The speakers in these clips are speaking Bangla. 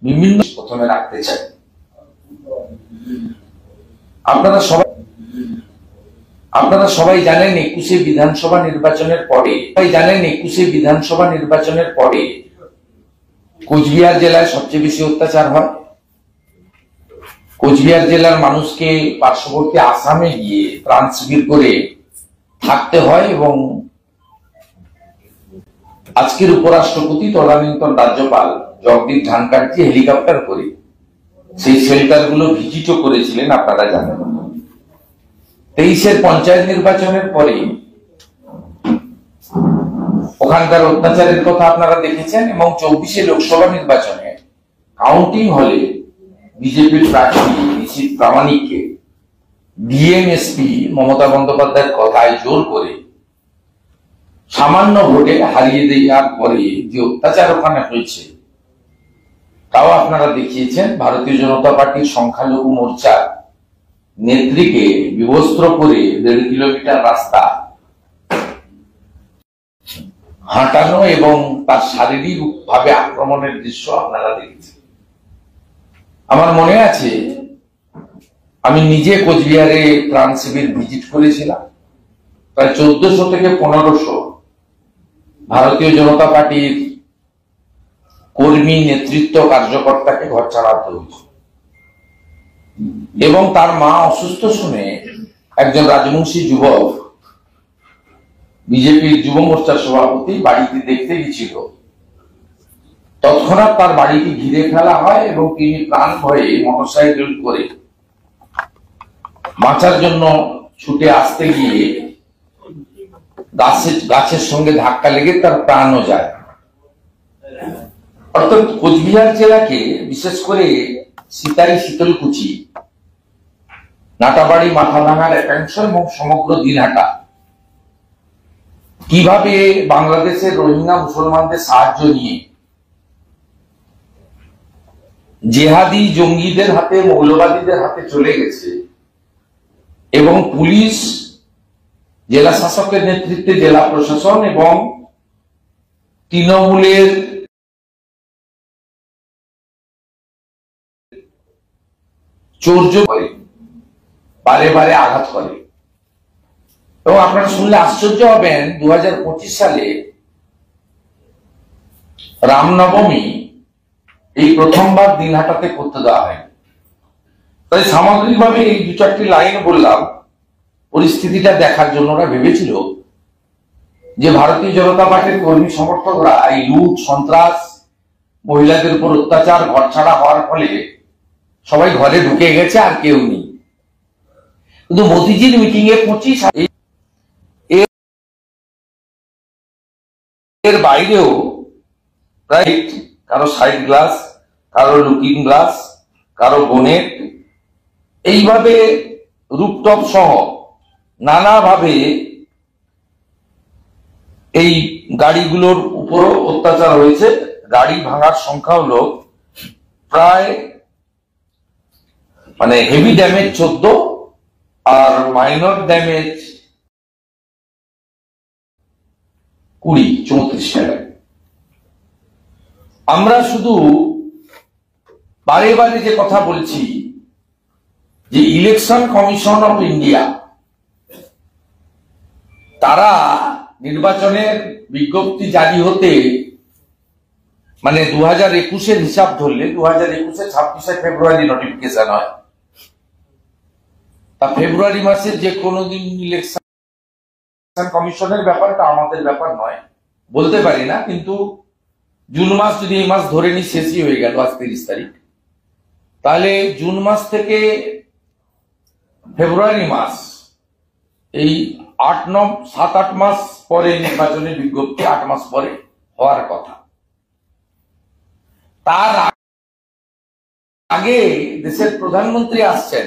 বিভিন্ন প্রথমে রাখতে চাই। আপনারা সবাই জানেন 21শে বিধানসভা নির্বাচনের পরে কোচবিহার জেলায় সবচেয়ে বেশি অত্যাচার হয়। কোচবিহার জেলার মানুষকে পার্শ্ববর্তী আসামে গিয়ে ত্রাণ শিবির করে থাকতে হয় এবং আজকের উপরাষ্ট্রপতি তদানীন্তন রাজ্যপাল জগদীপ ধনখড় হেলিকপ্টার করে সেই শেল্টার গুলো ভিজিটও করেছিলেন, আপনারা জানেন। 23-এর পঞ্চায়েত নির্বাচনের পরে ওখানকার অত্যাচারের কথা আপনারা দেখেছেন এবং 24শে লোকসভা নির্বাচনে কাউন্টিং হলে বিজেপির প্রার্থী নিশীথ প্রামাণিককে ডিএমএসপি মমতা বন্দ্যোপাধ্যায়ের কথায় জোর করে সামান্য ভোটে হারিয়ে দেওয়ার পরে যে অত্যাচার ওখানে হয়েছে তাও আপনারা দেখিয়েছেন। ভারতীয় জনতা পার্টির সংখ্যালঘু মোর্চার নেত্রীকে বিবস্ত্র করে 1.5 কিলোমিটার রাস্তা হাঁটানো এবং তার শারীরিক ভাবে আক্রমণের দৃশ্য আপনারা দেখেছেন। আমার মনে আছে আমি নিজে কোচবিহারে ত্রাণ শিবির ভিজিট করেছিলাম। প্রায় 1400 থেকে 1500 ভারতীয় জনতা পার্টির কর্মী, নেতৃত্ব, কার্যকর্তাকে ঘর ছাড়াতে হয়েছে এবং তার মা অসুস্থ শুনে একজন রাজবংশী যুবক বিজেপির যুব মোর্চার সভাপতি বাড়িতে দেখতে গেছিল। তৎক্ষণাৎ তার বাড়িটি ঘিরে ফেলা হয় এবং তিনি প্রাণ ভয়ে মোটরসাইকেল করে বাঁচার জন্য ছুটে আসতে গিয়ে গাছের সঙ্গে ধাক্কা লেগে তার প্রাণও যায়। অর্থাৎ কোচবিহার জেলাকে বিশেষ করে সিতাই, শীতলকুচি, নাটাবাড়ি, মাথাভাঙার একাংশ এবং সমগ্র দিনহাটা কিভাবে বাংলাদেশের রোহিঙ্গা মুসলমানদের সাহায্য নিয়ে জেহাদি জঙ্গিদের হাতে, মৌলবাদীদের হাতে চলে গেছে এবং পুলিশ, জেলা শাসকের নেতৃত্বে জেলা প্রশাসন এবং তৃণমূলের চৌর্য করে বারে বারে আঘাত করে। এবং আপনারা শুনলে আশ্চর্য হবেন, 2025 সালে রামনবমী এই প্রথমবার দিনহাটাতে করতে দেওয়া হয়। তাই সামগ্রিকভাবে এই 2-4টি লাইন বললাম পরিস্থিতিটা দেখার জন্য। ওরা ভেবেছিল যে ভারতীয় জনতা পার্টির কর্মী সমর্থকরা এই লুট, সন্ত্রাস, মহিলাদের উপর অত্যাচার, ঘরছাড়া হওয়ার ফলে সবাই ঘরে ঢুকে গেছে আর কেউ নেই। কিন্তু মোদিজির মিটিং এ 25 এর বাইরেও প্রায় কারো সাইড গ্লাস, কারো লুকিং গ্লাস, কারো বোনেট, এইভাবে রূপটপ সহ নানাভাবে এই গাড়িগুলোর উপরও অত্যাচার হয়েছে। গাড়ি ভাঙার সংখ্যা হলো প্রায় হেভি ড্যামেজ 14 আর মাইনর ড্যামেজ 34 টাকা। আমরা শুধু বারে বারে যে কথা বলছি যে ইলেকশন কমিশন অফ ইন্ডিয়া তারা নির্বাচনের বিজ্ঞপ্তি জারি হতে 2021-এর হিসাব ধরলে 2021-এর 26শে ফেব্রুয়ারি নোটিফিকেশন হয়। তা ফেব্রুয়ারি মাসের যে কোনো দিন ইলেকশন কমিশনের ব্যাপারটা আমাদের ব্যাপার নয়, বলতে পারি না। কিন্তু জুন মাস যদি এই মাস ধরে নি, শেষই হয়ে গেল আজ 30 তারিখ, তাহলে জুন মাস থেকে ফেব্রুয়ারি মাস, এই 7-8 মাস পরে নির্বাচনের বিজ্ঞপ্তি 8 মাস পরে হওয়ার কথা। তার আগে দেশের প্রধানমন্ত্রী আসছেন,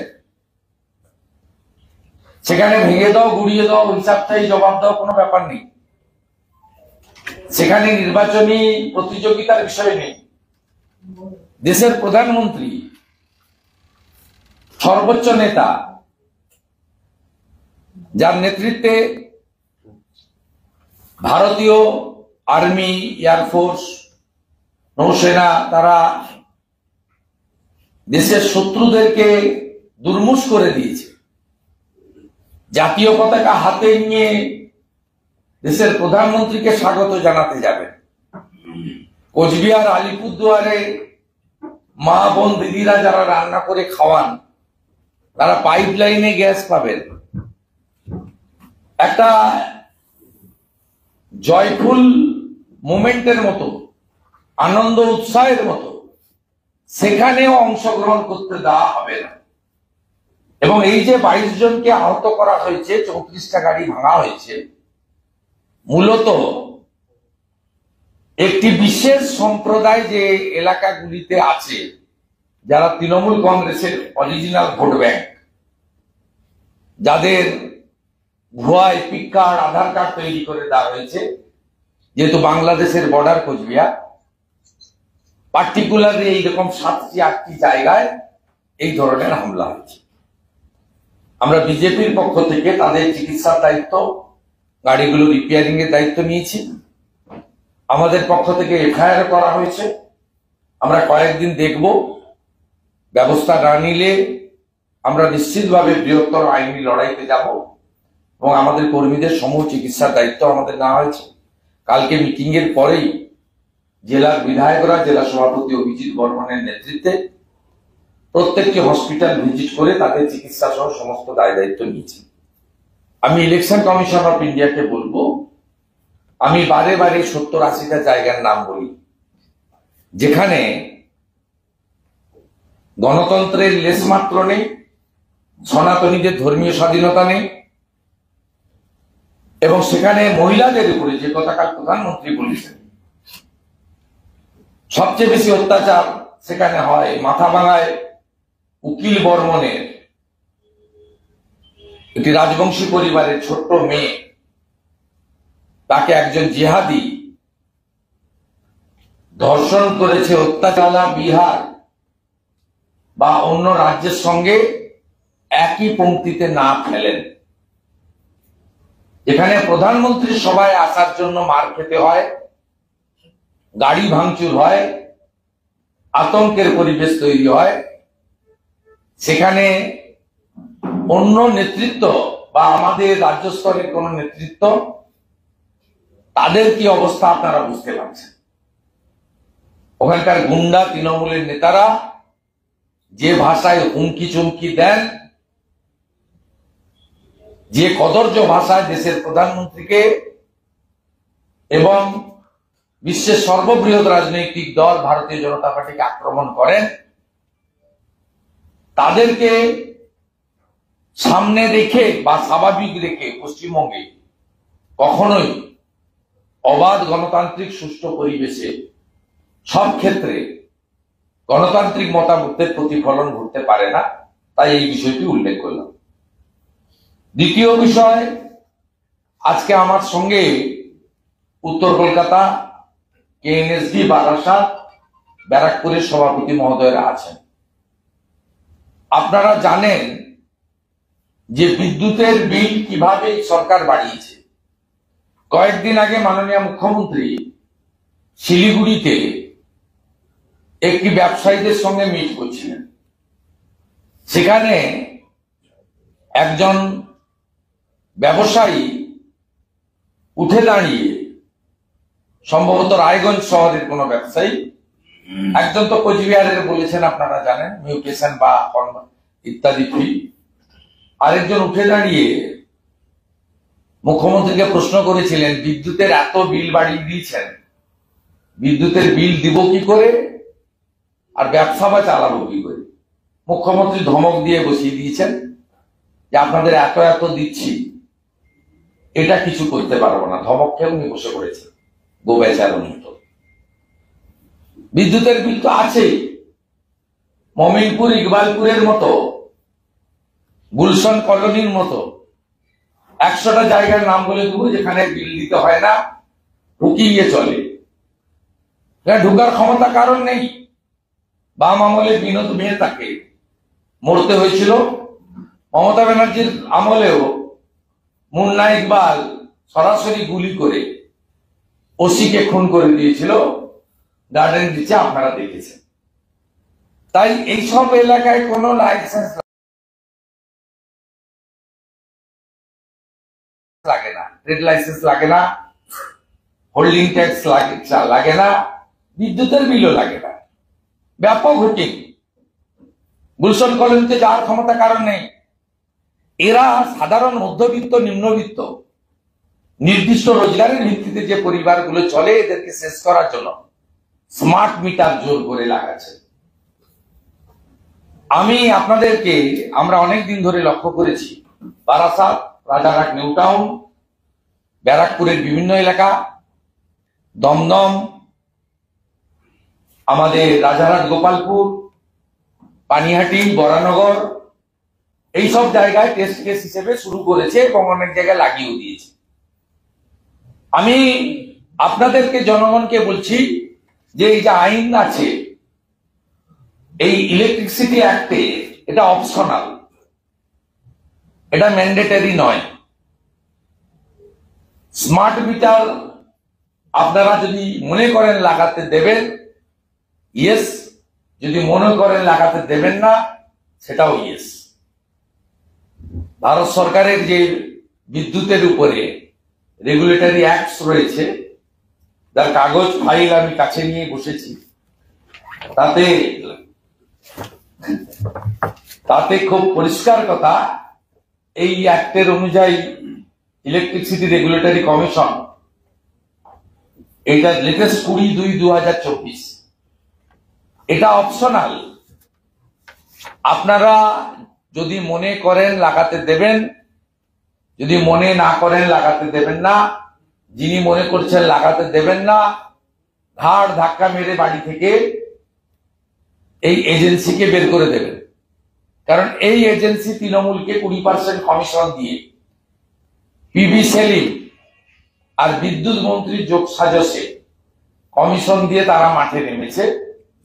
সেখানে ভেঙে দাও, গুড়িয়ে দাও, হিসাব চাই, জবাব দাও, কোনো ব্যাপার নেই। সেখানে নির্বাচনী প্রতিযোগিতার বিষয় নেই। দেশের প্রধানমন্ত্রী, সর্বোচ্চ নেতা, যার নেতৃত্বে ভারতীয় আর্মি, এয়ারফোর্স, নৌসেনা, তারা দেশের শত্রুদেরকে দুর্মুষ করে দিয়েছে। জাতীয় পতাকা হাতে নিয়ে দেশের প্রধানমন্ত্রীকে স্বাগত জানাতে যাবেন। কোচবিহার আলিপুরদুয়ারে মা বোন দিদিরা যারা রান্না করে খাওয়ান, তারা পাইপ লাইনে গ্যাস পাবেন। একটা জয়ফুল মোমেন্টের মতো, আনন্দ উৎসাহের মতো সেখানেও অংশগ্রহণ করতে দেওয়া হবে না। এবং এই যে 22 জনকে আহত করা হয়েছে, 34টা গাড়ি ভাঙা হয়েছে, মূলত একটি বিশেষ সম্প্রদায় যে এলাকাগুলিতে আছে, যারা তৃণমূল কংগ্রেসের অরিজিনাল ভোট ব্যাংক, যাদের ভুয়া এপিক কার্ড, আধার কার্ড তৈরি করে দেওয়া হয়েছে, যেহেতু বাংলাদেশের বর্ডার কোচবিহার, পার্টিকুলারলি এইরকম 7টি 8টি জায়গায় এই ধরনের হামলা হয়েছে। আমরা বিজেপির পক্ষ থেকে তাদের চিকিৎসার দায়িত্ব, গাড়িগুলো রিপেয়ারিং এর দায়িত্ব নিয়েছি। আমাদের পক্ষ থেকে এফআইআর করা হয়েছে। আমরা কয়েকদিন দেখব, ব্যবস্থা না নিলে আমরা নিশ্চিতভাবে বৃহত্তর আইনি লড়াইতে যাব এবং আমাদের কর্মীদের সমূহ চিকিৎসার দায়িত্ব আমাদের নেওয়া হয়েছে। কালকে মিটিং এর পরেই জেলার বিধায়করা, জেলা সভাপতি অভিজিৎ বর্মনের নেতৃত্বে প্রত্যেকটি হসপিটাল ভিজিট করে তাদের চিকিৎসা সহ সমস্ত দায় দায়িত্ব নিয়েছি। আমি ইলেকশন কমিশন অফ ইন্ডিয়াকে বলবো, আমি বারে বারে 70-80টা জায়গার নাম বলি যেখানে গণতন্ত্রের লেশমাত্র নেই, সনাতনীদের ধর্মীয় স্বাধীনতা নেই, এবং সেখানে মহিলাদের উপরে যে কথা কাল প্রধানমন্ত্রী বলেছেন, সবচেয়ে বেশি অত্যাচার সেখানে হয়। মাথাভাঙায় উকিল বর্মনের একটি রাজবংশী পরিবারের ছোট্ট মেয়ে, তাকে একজন জিহাদি ধর্ষণ করেছে, অত্যাচার। বিহার বা অন্য রাজ্যের সঙ্গে একই পংক্তিতে না ফেলেন। এখানে প্রধানমন্ত্রীর সভায় আসার জন্য মার খেতে হয়, গাড়ি ভাঙচুর হয়, আতঙ্কের পরিবেশ তৈরি হয়। সেখানে অন্য নেতৃত্ব বা আমাদের রাজ্য স্তরের কোন নেতৃত্ব, তাদের কি অবস্থা আপনারা বুঝতে পারছেন। ওখানকার গুন্ডা তৃণমূলের নেতারা যে ভাষায় হুমকি চুমকি দেন, যে কদর্য ভাষায় দেশের প্রধানমন্ত্রীকে এবং বিশ্বের সর্ববৃহৎ রাজনৈতিক দল ভারতীয় জনতা পার্টিকে আক্রমণ করেন, তাদেরকে সামনে রেখে বা স্বাভাবিক রেখে পশ্চিমবঙ্গে কখনোই অবাধ গণতান্ত্রিক সুষ্ঠু পরিবেশে সব ক্ষেত্রে গণতান্ত্রিক মতামতের প্রতিফলন ঘটতে পারে না। তাই এই বিষয়টি উল্লেখ করলাম। দ্বিতীয় বিষয়, আজকে আমার সঙ্গে উত্তর কলকাতা কেএনএসডি বারাসাত ব্যারাকপুরের সভাপতি মহোদয়রা আছেন। আপনারা জানেন যে বিদ্যুতের বিল কিভাবে সরকার বাড়িয়েছে। কয়েকদিন আগে মাননীয় মুখ্যমন্ত্রী শিলিগুড়িতে একটি ব্যবসায়ীদের সঙ্গে মিট করছিলেন। সেখানে একজন ব্যবসায়ী উঠে দাঁড়িয়ে, সম্ভবত রায়গঞ্জ শহরের কোন ব্যবসায়ী, একজন তো কোচবিহারের বলেছেন আপনারা জানেন, মিউটেশন বা ইত্যাদি ফি, আরেকজন উঠে দাঁড়িয়ে মুখ্যমন্ত্রীকে প্রশ্ন করেছিলেন, বিদ্যুতের এত বিল বাড়িয়ে দিয়েছেন, বিদ্যুতের বিল দিব কি করে আর ব্যবসা বা চালাবো কি করে। মুখ্যমন্ত্রী ধমক দিয়ে বসিয়ে দিয়েছেন যে আপনাদের এত এত দিচ্ছি, এটা কিছু করতে পারবো না। ধমক খেয়ে উনি বসে পড়েছেন গোবেচারের মতো। বিদ্যুতের বিল তো আছেই, মমিনপুর ইকবালপুরের মতো, গুলশন কলোনির মতো 100টা জায়গার নাম বলে দেবো যেখানে বিল দিতে হয় না, ঢুকিয়ে চলে। ঢুকার ক্ষমতা কারণ নেই। বাম আমলে বিনোদ মেহতাকে মরতে হয়েছিল, মমতা ব্যানার্জির আমলেও মুন্না ইকবাল সরাসরি গুলি করে ওসিকে খুন করে দিয়েছিল, গার্ডেন দিচ্ছে, আপনারা দেখেছেন। তাই এইসব এলাকায় কোনো লাইসেন্স লাগে না, ট্রেড লাইসেন্স লাগে না, হোল্ডিং ট্যাক্স লাগে না, বিদ্যুতের বিলও লাগে না। ব্যাপক হুকিং। গুলশন কলোনিতে যাওয়ার ক্ষমতা কারণ নেই। এরা সাধারণ মধ্যবিত্ত, নিম্নবিত্ত, নির্দিষ্ট রোজগারের ভিত্তিতে যে পরিবারগুলো চলে, এদেরকে শেষ করার জন্য স্মার্ট মিটার জোর করে লাগাচ্ছে। আমরা অনেক দিন ধরে লক্ষ্য করেছি, বারাসাত, রাজারহাট, নিউ টাউন, ব্যারাকপুরের বিভিন্ন এলাকা, দমদম, আমাদের রাজারহাট, গোপালপুর, পানিহাটি, বরানগর, এইসব জায়গায় টেস্ট কেস হিসেবে শুরু করেছে এবং অনেক জায়গায় লাগিয়েও দিয়েছে। আমি আপনাদেরকে, জনগণকে বলছি যে এই যে আইন আছে, এই ইলেকট্রিসিটি অ্যাক্টে, এটা অপশনাল, এটা ম্যান্ডেটরি নয়। স্মার্ট মিটার আপনারা যদি মনে করেন লাগাতে দেবেন, ইয়েস। যদি মনে করেন লাগাতে দেবেন না, সেটাও ইয়েস। ভারত সরকারের যে বিদ্যুতের উপরে রেগুলেটরি অ্যাক্টস রয়েছে, যার কাগজ ফাইল আমি কাছে নিয়ে বসেছি, তাতে খুব পরিষ্কার কথা, এই অ্যাক্টের অনুযায়ী ইলেকট্রিসিটি রেগুলেটরি কমিশন, এটা লেটেস্ট 20-2-2024, এটা অপশনাল। আপনারা যদি মনে করেন লাগাতে দেবেন, যদি মনে না করেন লাগাতে দেবেন না। যিনি মনে করছেন লাগাতে দেবেন না, ঘাড় ধাক্কা মেরে বাড়ি থেকে এই এজেন্সিকে বের করে দেবেন। কারণ এই এজেন্সি তৃণমূলকে 20% কমিশন দিয়ে, পিবি সেলিম আর বিদ্যুৎ মন্ত্রীর যোগ সাজসে কমিশন দিয়ে তারা মাঠে নেমেছে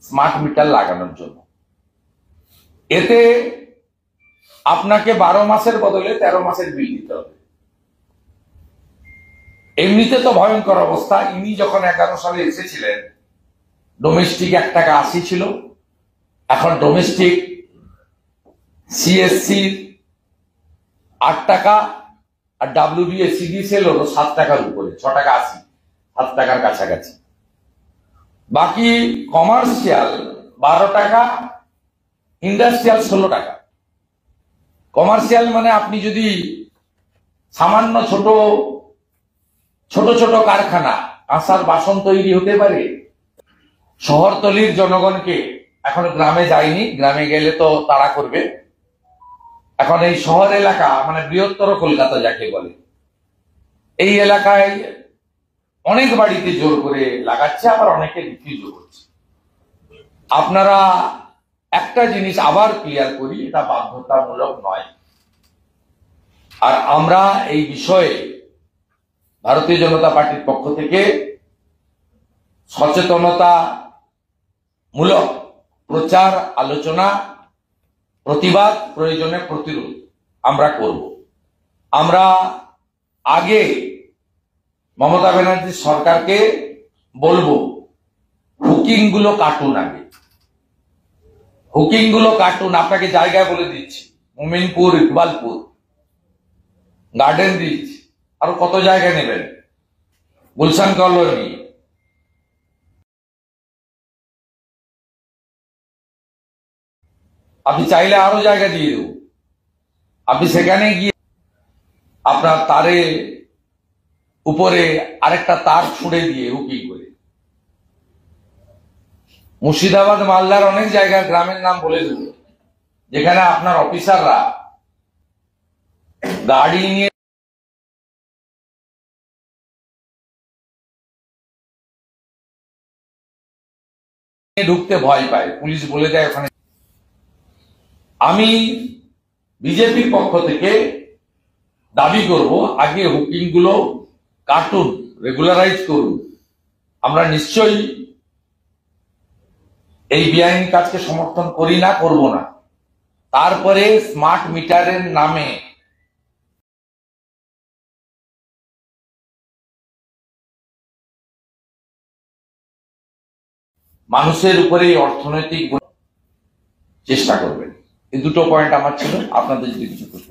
স্মার্ট মিটার লাগানোর জন্য। এতে আপনাকে 12 মাসের বদলে 13 মাসের বিল দিতে হবে। এমনিতে তো ভয়ঙ্কর অবস্থা। ইনি যখন 11 সালে এসেছিলেন, ডোমেস্টিক 1 টাকা 80 ছিল, এখন ডোমেস্টিক সিএসসি 8 টাকা, আর WBSCDCL হলো 7 টাকার উপরে, 6 টাকা 80, 7 টাকার কাছাকাছি। বাকি কমার্শিয়াল 12 টাকা, ইন্ডাস্ট্রিয়াল 16 টাকা। কমার্শিয়াল মানে আপনি যদি সামান্য ছোট ছোট কারখানা, কাঁসার বাসন তৈরি হতে পারে। শহরতলির জনগণকে, এখন গ্রামে যায়নি, গ্রামে গেলে তো তাড়া করবে। এখন এই শহর এলাকা মানে বৃহত্তর কলকাতা যাকে বলে, এই এলাকায় অনেক বাড়িতে জোর করে লাগাচ্ছে, আবার অনেকে রিফিউজও করছে। আপনারা একটা জিনিস আবার ক্লিয়ার করি, এটা বাধ্যতামূলক নয়। আর আমরা এই বিষয়ে ভারতীয় জনতা পার্টির পক্ষ থেকে সচেতনতামূলক প্রচার, আলোচনা, প্রতিবাদ, প্রয়োজনে প্রতিরোধ আমরা করব। আমরা আগে মমতা ব্যানার্জি সরকারকে বলবো, হুকিং গুলো কাটুন। আগে হুকিং গুলো কাটুন। আপনাকে জায়গায় বলে দিচ্ছি, মোমিনপুর, ইকবালপুর, গার্ডেন রিচ, আরো কত জায়গায় নেবেন, গুলশান কলোনি, আপনি চাইলে আরো জায়গা দিয়ে দেব। আপনি সেখানে গিয়ে আপনার তারে উপরে আরেকটা তার ছুঁড়ে দিয়ে হুকিং করে, মুর্শিদাবাদ, মালদার অনেক জায়গায় গ্রামের নাম বলে দেব, যেখানে আপনার অফিসাররা গাড়ি নিয়ে ঢুকতে ভয় পায়, পুলিশ বলে দেয় ওখানে। আমি বিজেপির পক্ষ থেকে দাবি করব, আগে হুকিং গুলো কাটুন, রেগুলারাইজ করুন। আমরা নিশ্চয়ই এই বেআইনি কাজকে সমর্থন করি না, করব না। তারপরে স্মার্ট মিটারের নামে মানুষের উপরে অর্থনৈতিক চেষ্টা করবেন। এই দুটো পয়েন্ট আমার ছিল, আপনাদের যদি কিছু প্রশ্ন।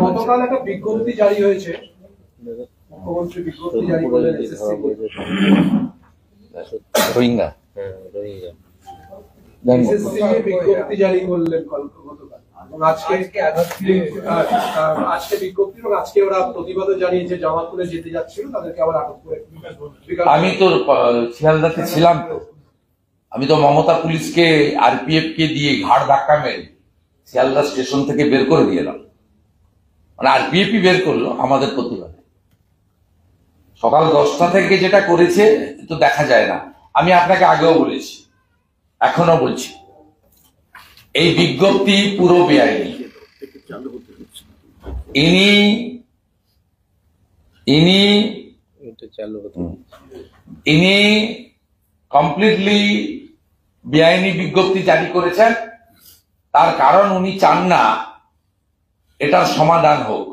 গতকাল একটা বিজ্ঞপ্তি জারি হয়েছে, মুখ্যমন্ত্রী বিজ্ঞপ্তি জারি করলেন রোহিঙ্গা বিজ্ঞপ্তি জারি করলেন গতকাল, এবং আজকে বিজ্ঞপ্তি, এবং আজকে ওরা প্রতিবাদও জানিয়েছে জামালপুরে যেতে যাচ্ছিল তাদেরকে আবার আটক করে। আমি তো শিয়ালদাতে ছিলাম, তো আমি তো মমতা পুলিশকে আরপিএফ কে দিয়ে ঘাড় ধাক্কা মেরে শিয়ালদা স্টেশন থেকে বের করে দিয়ে এলাম। মানে আরপিএফই বের করলো আমাদের প্রতিবাদে। সকাল 10টা থেকে যেটা করেছে তো দেখা যায় না। আমি আপনাকে আগেও বলেছি, এখনো বলছি, এই বিজ্ঞপ্তি পুরো বেআইনি। ইনি কমপ্লিটলি বেআইনি বিজ্ঞপ্তি জারি করেছেন। তার কারণ উনি চান না এটার সমাধান হোক।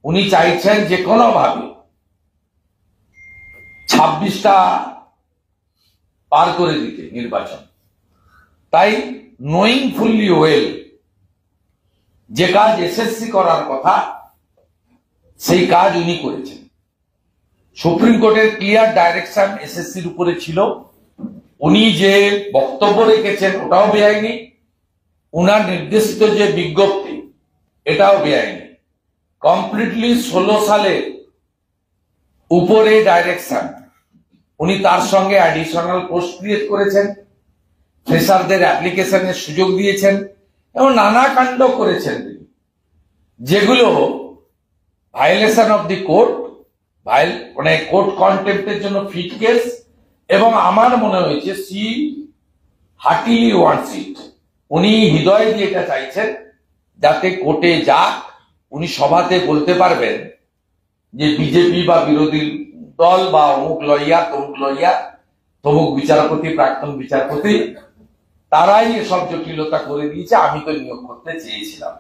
উনি চাইছেন যে কোনো ভাবে 26টা পার করে দিতে নির্বাচন। তাই নোয়িং ফুললি ওয়েল যে কাজ এসএসসি করার কথা সেই কাজ উনি করেছেন। সুপ্রিম কোর্টের ক্লিয়ার ডাইরেকশন এসএসসির উপরে ছিল। উনি যে বক্তব্য রেখেছেন ওটাও বেআইনি, উনার নির্দেশিত যে বিজ্ঞপ্তি এটাও বেআইনি। কমপ্লিটলি 16 সালের উপরে ডাইরেকশন। উনি তার সঙ্গে অ্যাডিশনাল পোস্ট ক্রিয়েট করেছেন, ফ্রেশারদের অ্যাপ্লিকেশনের সুযোগ দিয়েছেন এবং নানা কাণ্ড করেছেন যেগুলো ভায়োলেশন অফ দি কোর্ট, মানে কোর্ট কন্টেম্পটের জন্য ফিট কেস। এবং আমার মনে হয়েছে সি হার্টিলি ওয়ান্টস ইট। উনি হৃদয় দিয়ে এটা চাইছেন যাতে কোর্টে যাক, উনি সভাতে বলতে পারবেন যে বিজেপি বা বিরোধী দল বা অমুক লইয়া তমুক লইয়া তমুক বিচারপতি, প্রাক্তন বিচারপতি, তারাই এসব জটিলতা করে দিয়েছে, আমি তো নিয়োগ করতে চেয়েছিলাম।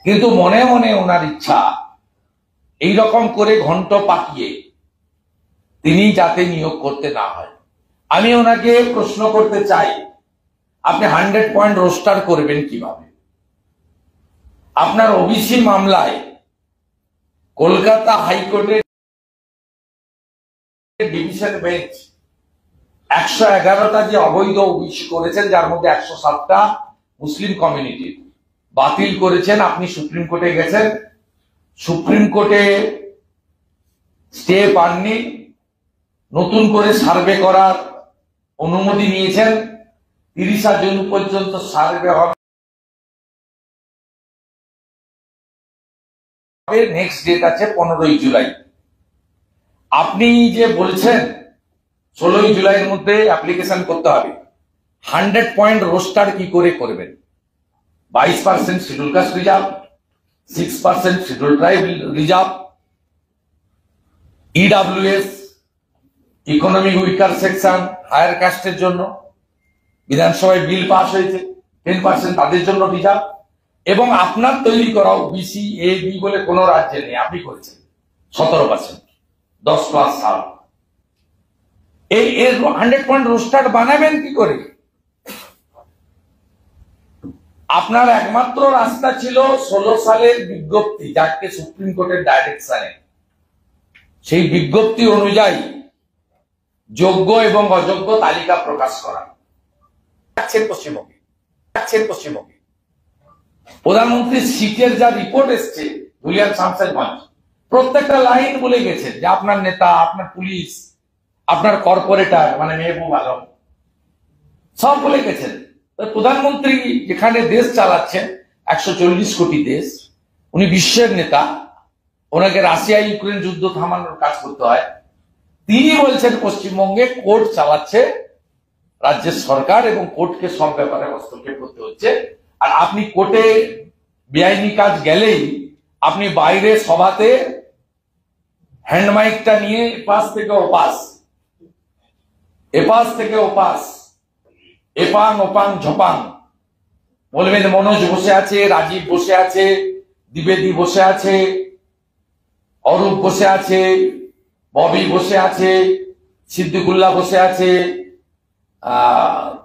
কিন্তু মনে মনে ওনার ইচ্ছা এইরকম করে ঘন্ট পাকিয়ে তিনি যাতে নিয়োগ করতে না হয়। আমি ওনাকে প্রশ্ন করতে চাই, আপনি 100 পয়েন্ট রোস্টার করবেন কিভাবে? আপনার ওবিসি মামলায় কলকাতা হাইকোর্টের ডিভিশন বেঞ্চ 111টা যে অবৈধ ওবিসি করেছেন, যার মধ্যে 107টা মুসলিম কমিউনিটির, বাতিল করেছেন। আপনি সুপ্রিম কোর্টে গেছেন, সুপ্রিম কোর্টে স্টে পাননি, নতুন করে সার্ভে করার অনুমতি নিয়েছেন। 30 জুন পর্যন্ত সার্ভে হবে, নেক্সট ডেট আছে 15 জুলাই। আপনি যে বলছেন 16 জুলাইয়ের মধ্যে অ্যাপ্লিকেশন করতে হবে, 100 পয়েন্ট রোস্টার কি করে করবেন? 22% schedule caste reserve, 6% schedule tribe reserve, EWS, economic weaker section, higher কাস্টের জন্য বিধানসভায় বিল পাস হয়েছে, 10% তাদের জন্য রিজার্ভ। এবং আপনার তৈরি করা ওবিসি এ বি বলে কোন রাজ্যে নেই, আপনি করেছেন 17%, 10+ সাল। এই 100 পয়েন্ট রোস্টার বানাবেন কি করে? আপনার একমাত্র রাস্তা ছিল 16 সালের বিজ্ঞপ্তি, যাকে সুপ্রিম কোর্টের ডাইরেকশনে, সেই বিজ্ঞপ্তি অনুযায়ী যোগ্য এবং অযোগ্য তালিকা প্রকাশ করা। পশ্চিমবঙ্গে প্রধানমন্ত্রী সিটের যা রিপোর্ট এসছে ধুলিয়ান শামসেরগঞ্জ, প্রত্যেকটা লাইন বলে গেছেন যে আপনার নেতা, আপনার পুলিশ, আপনার কর্পোরেটর মানে মেহবুব আলম সব বলে গেছেন। প্রধানমন্ত্রী যেখানে দেশ চালাচ্ছেন, 140 কোটি দেশ, উনি বিশ্বের নেতা, ওনাকে রাশিয়া ইউক্রেন যুদ্ধ থামানোর কাজ করতে হয়। তিনি বলছেন পশ্চিমবঙ্গে কোর্ট চালাচ্ছে রাজ্যের সরকার এবং কোর্টকে সব ব্যাপারে হস্তক্ষেপ করতে হচ্ছে। আর আপনি কোর্টে বেআইনি কাজ গেলেই আপনি বাইরে সভাতে হ্যান্ডমাইকটা নিয়ে এপাশ থেকে ওপাশ, এপাং ওপাং ঝপাং বলবেন। মনোজ বসে আছে, রাজীব বসে আছে, দ্বিবেদী বসে আছে, অরূপ বসে আছে, ববি বসে আছে, সিদ্দিকুল্লাহ বসে আছে,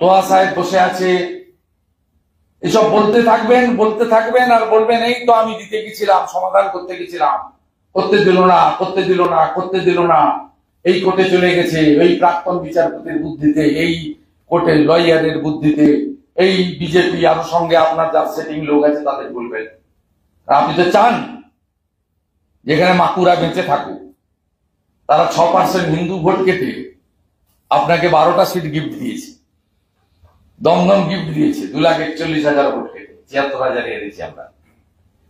তোয়া সাহেব বসে আছে, এসব বলতে থাকবেন আর বলবেন এই তো আমি দিতে গেছিলাম, সমাধান করতে গেছিলাম, করতে দিল না, এই কোর্টে চলে গেছে, এই প্রাক্তন বিচারপতির বুদ্ধিতে, এই কোর্টের লয়ারের বুদ্ধিতে, এই বিজেপি আরো সঙ্গে আপনার যার সেটিং লোক আছে তাদের বলবেন। আপনি তো চান যেখানে মাকুরা বেঁচে থাকুক, তারা 6% হিন্দু ভোট কেটে আপনাকে 12টা সিট গিফট দিয়েছে, দমদম গিফট দিয়েছে, 2,41,000 ভোট কেটে 76,000 হেরেছি আমরা,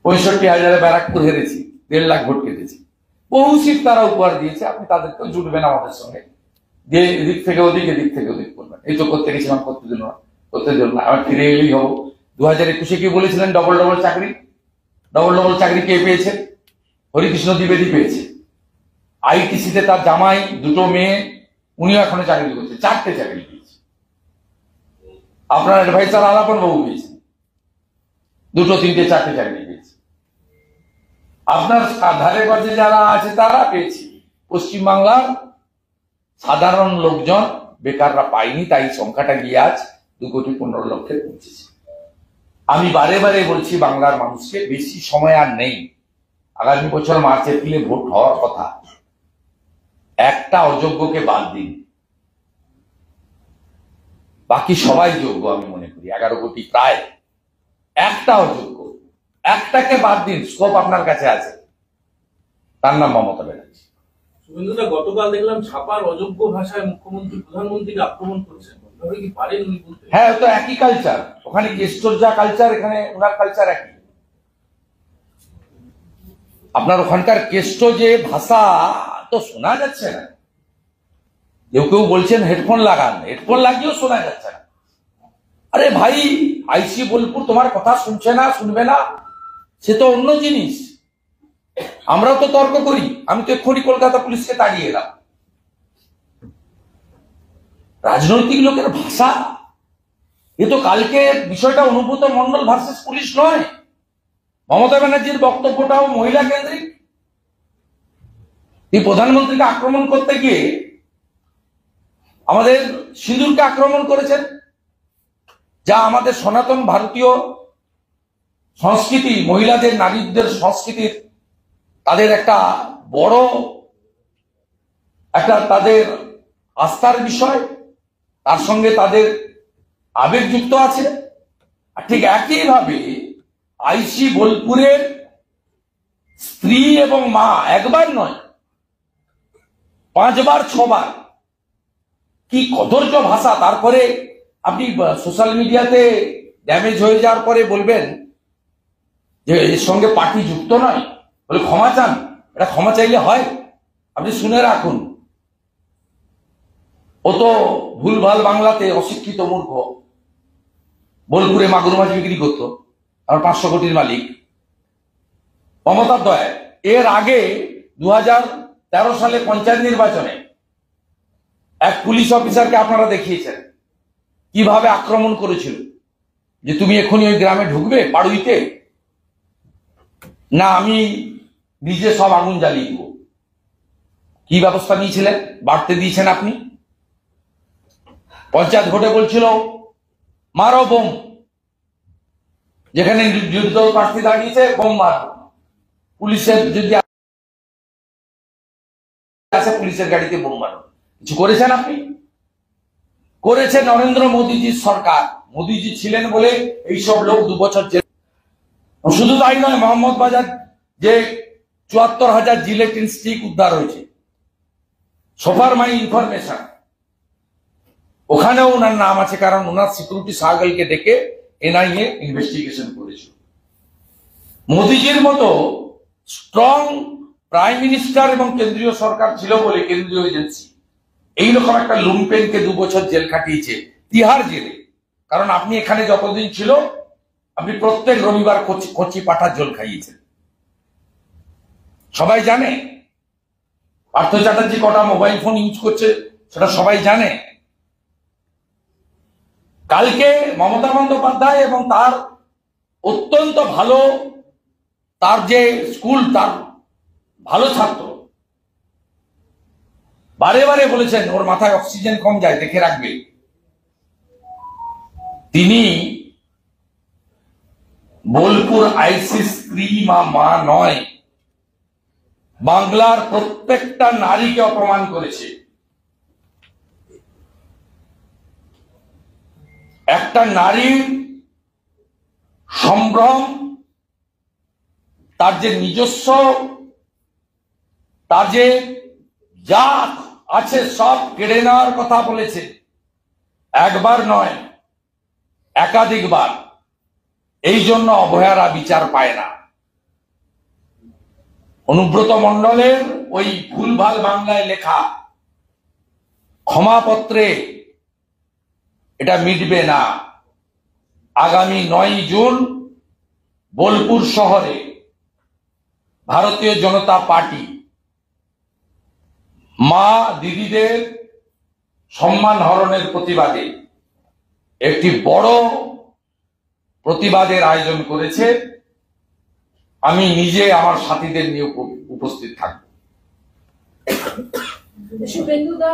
65,000 ব্যারাকপুর হেরেছি, 1.5 লাখ ভোট কেটেছি, বহু সিট তারা উপহার দিয়েছে। আপনি তাদেরকেও জুটবেন আমাদের সঙ্গে, দিয়ে এদিক থেকে ওদিক করবেন। এই তো করতে গেছিলাম, করতে দিল না, আমি ফিরে এলেই হবো। 2021-এ কি বলেছিলেন? ডবল চাকরি কে পেয়েছে? হরিকৃষ্ণ দ্বিবেদী পেয়েছে। আইটিসিতে তার জামাই, 2 মেয়ে, উনিও এখনো চাকরি করছে, 4টে চাকরি পেয়েছে। আপনার অ্যাডভাইসার আলাপন বাবু পেয়েছেন 2, 3, 4টে চাকরি পেয়েছে। আপনার ধারে কাছে যারা আছে তারা পেয়েছে। পশ্চিমবাংলার সাধারণ লোকজন বেকাররা পায়নি, তাই সংখ্যাটা গিয়ে আজ 2,15,00,000 পৌঁছেছে। আমি বারে বলছি বাংলার মানুষকে, বেশি সময় আর নেই, আগামী বছর মার্চ এপ্রিলে ভোট হওয়ার কথা। একটা অযোগ্যকে বাদ দিন, বাকি সবাই যোগ্য আমি মনে করি। 11 কোটি প্রায়, একটা অযোগ্য, একটাকে বাদ দিন, স্কোপ আপনার কাছে আছে, তার নাম মমতা ব্যানার্জি। শুভেন্দুদা, গতকাল দেখলাম ছাপার অযোগ্য ভাষায় মুখ্যমন্ত্রী প্রধানমন্ত্রীকে আক্রমণ করছেন, কি পারেন উনি বলতে? হ্যাঁ, তো একই কালচার, ওখানে গেস্টর যা কালচার, এখানে ওনার কালচার একই। আপনার ওখানকার কেষ্ট যে ভাষা তো শোনা যাচ্ছে না, কেউ বলছেন হেডফোন লাগান, হেডফোন লাগিয়েও শোনা যাচ্ছে না। আরে ভাই, আইসি বোলপুর তোমার কথা শুনবে না, সে তো অন্য জিনিস। আমরাও তো তর্ক করি, আমি তো এক্ষুনি কলকাতা পুলিশকে তাড়িয়ে এলাম। রাজনৈতিক লোকের ভাষা, এ তো কালকে বিষয়টা অনুব্রত মন্ডল ভার্সেস পুলিশ নয়, মমতা ব্যানার্জির বক্তব্যটাও মহিলা কেন্দ্রিক। এই প্রধানমন্ত্রীকে আক্রমণ করতে গিয়ে আমাদের সিঁদুরকে আক্রমণ করেছেন, যা আমাদের সনাতন ভারতীয় সংস্কৃতি, মহিলাদের নারীদের সংস্কৃতির তাদের একটা বড় তাদের আস্থার বিষয়, তার সঙ্গে তাদের আবেগ যুক্ত আছে। আর ঠিক একইভাবে আইসি বোলপুরের স্ত্রী এবং মা, একবার নয় 5 বার 6 বার, কি কদর্য ভাষা। তারপরে আপনি সোশ্যাল মিডিয়াতে ড্যামেজ হয়ে যাওয়ার পরে বলবেন যে এর সঙ্গে পার্টি যুক্ত নয়, বলে ক্ষমা চান। এটা ক্ষমা চাইলে হয়? আপনি শুনে রাখুন, ও তো ভুলভাল বাংলাতে অশিক্ষিত মূর্খ, বোলপুরে মাগুর মাছ বিক্রি করতো, আর 500 কোটির মালিক মমতার দয়ায়। এর আগে 2013 সালে পঞ্চায়েত নির্বাচনে এক পুলিশ অফিসারকে আপনারা দেখিয়েছেন কিভাবে আক্রমণ করেছিল, যে তুমি এখনই ওই গ্রামে ঢুকবে পাড়ুইতে, না আমি নিজে সব আগুন জ্বালিয়ে দিব। কি ব্যবস্থা নিয়েছিলেন? বাড়তে দিয়েছেন আপনি। পঞ্চায়েত ভোটে বলছিল মারো বোম, যেখানে নির্দল প্রার্থী দাঁড়িয়েছে বোম মারো, পুলিশের যদি আছে পুলিশের গাড়িতে বোম মারো। কিছু করেছেন আপনি? করেছে নরেন্দ্র মোদীজির সরকার। মোদীজি ছিলেন বলে এইসব লোক 2 বছর জেল। শুধু তাই নয়, মোহাম্মদ বাজার যে 74,000 জিলেটিন স্টিক উদ্ধার হয়েছে, সোফার মাই ইনফরমেশন, ওখানেও ওনার নাম আছে, কারণ ওনার সিকিউরিটি সার্কেলকে ডেকে এনআইএ ইনভেস্টিগেশন করেছিল। মোদীজির মতো স্ট্রং প্রাইম মিনিস্টার এবং কেন্দ্রীয় সরকার ছিল বলে কেন্দ্রীয় এজেন্সি এইরকম একটা লুম্পেনকে 2 বছর জেল খাটিয়েছে, তিহার জেলে। কারণ আপনি এখানে যতদিন ছিল, আপনি প্রত্যেক রবিবার কচি পাঠার জল খাইয়েছেন, সবাই জানে। পার্থ চ্যাটার্জি কটা মোবাইল ফোন ইউজ করছে সেটা সবাই জানে। কালকে মমতা বন্দ্যোপাধ্যায় এবং তার অত্যন্ত ভালো, তার যে স্কুল, তার ভালো ছাত্র, বারে বলেছেন ওর মাথায় অক্সিজেন কম যায়, দেখে রাখবে। তিনি বোলপুর আইসি স্ত্রী মা নয়, বাংলার প্রত্যেকটা নারীকে অপমান করেছে। একটা নারীর সম্ভ্রম, তার যে নিজস্ব, তার যে যা আছে সব কেড়ে নেওয়ার কথা বলেছে, একবার নয় একাধিকবার। এই জন্য অভয়ারা বিচার পায় না। অনুব্রত মণ্ডলের ওই ভুলভাল বাংলায় লেখা ক্ষমাপত্রে এটা মিটবে না। আগামী 9 জুন বোলপুর শহরে ভারতীয় জনতা পার্টি মা দিদিদের সম্মান হরণের প্রতিবাদে একটি বড় প্রতিবাদের আয়োজন করেছে। আমি নিজে আমার সাথীদের নিয়ে উপস্থিত থাকব। শুভেন্দুদা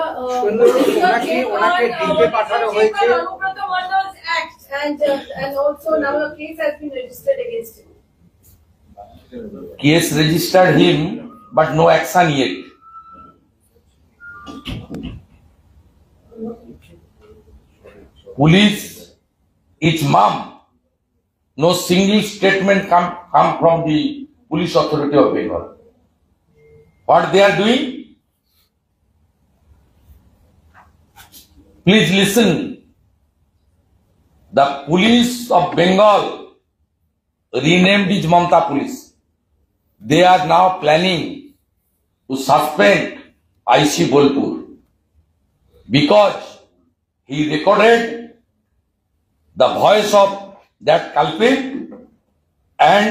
ওনাকে দিল্লি পাঠানো হয়েছে। and also now a case has been registered against him. Case registered him, but no action yet. Police, its mom, no single statement come from the police authority of Bengal. What they are doing? Please listen. The police of Bengal renamed is Mamata Police. They are now planning to suspend IC Bolpur because he recorded the voice of that culprit and